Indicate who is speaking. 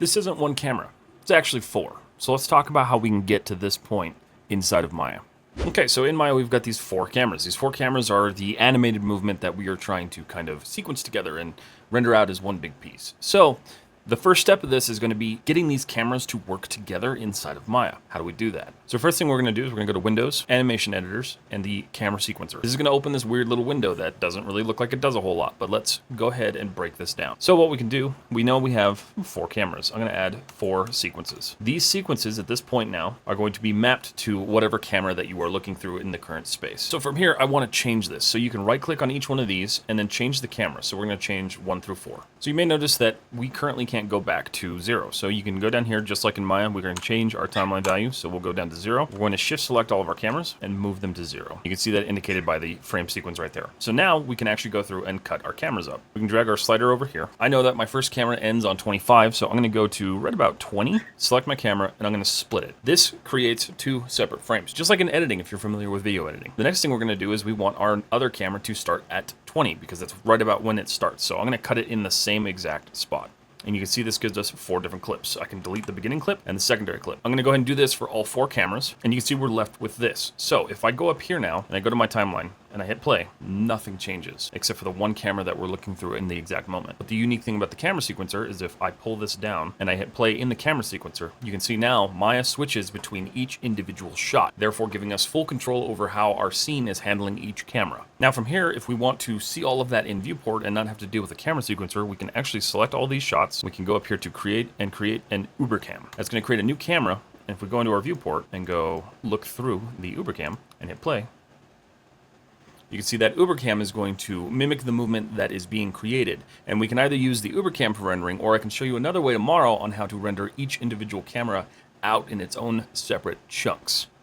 Speaker 1: This isn't one camera, it's actually four. So let's talk about how we can get to this point inside of Maya. Okay, so in Maya we've got these four cameras. These four cameras are the animated movement that we are trying to kind of sequence together and render out as one big piece. So the first step of this is going to be getting these cameras to work together inside of Maya. How do we do that? So first thing we're going to do is we're going to go to Windows, Animation Editors, and the Camera Sequencer. This is going to open this weird little window that doesn't really look like it does a whole lot, but let's go ahead and break this down. So what we can do, we know we have four cameras. I'm going to add four sequences. These sequences at this point now are going to be mapped to whatever camera that you are looking through in the current space. So from here, I want to change this. So you can right click on each one of these and then change the camera. So we're going to change 1 through 4. So you may notice that we currently can't go back to 0. So you can go down here just like in Maya. We're going to change our timeline value. So we'll go down to 0. We're going to shift select all of our cameras and move them to 0. You can see that indicated by the frame sequence right there. So now we can actually go through and cut our cameras up. We can drag our slider over here. I know that my first camera ends on 25, so I'm going to go to right about 20, select my camera, and I'm going to split it. This creates two separate frames, just like in editing if you're familiar with video editing. The next thing we're going to do is we want our other camera to start at 20 because that's right about when it starts. So I'm going to cut it in the same exact spot. And you can see this gives us 4 different clips. I can delete the beginning clip and the secondary clip. I'm going to go ahead and do this for all 4 cameras. And you can see we're left with this. So if I go up here now and I go to my timeline and I hit play, nothing changes except for the one camera that we're looking through in the exact moment. But the unique thing about the camera sequencer is if I pull this down and I hit play in the camera sequencer, you can see now Maya switches between each individual shot, therefore giving us full control over how our scene is handling each camera. Now from here, if we want to see all of that in viewport and not have to deal with a camera sequencer, we can actually select all these shots. We can go up here to create an Ubercam. That's going to create a new camera. And if we go into our viewport and go look through the Ubercam and hit play, you can see that Ubercam is going to mimic the movement that is being created. And we can either use the Ubercam for rendering, or I can show you another way tomorrow on how to render each individual camera out in its own separate chunks.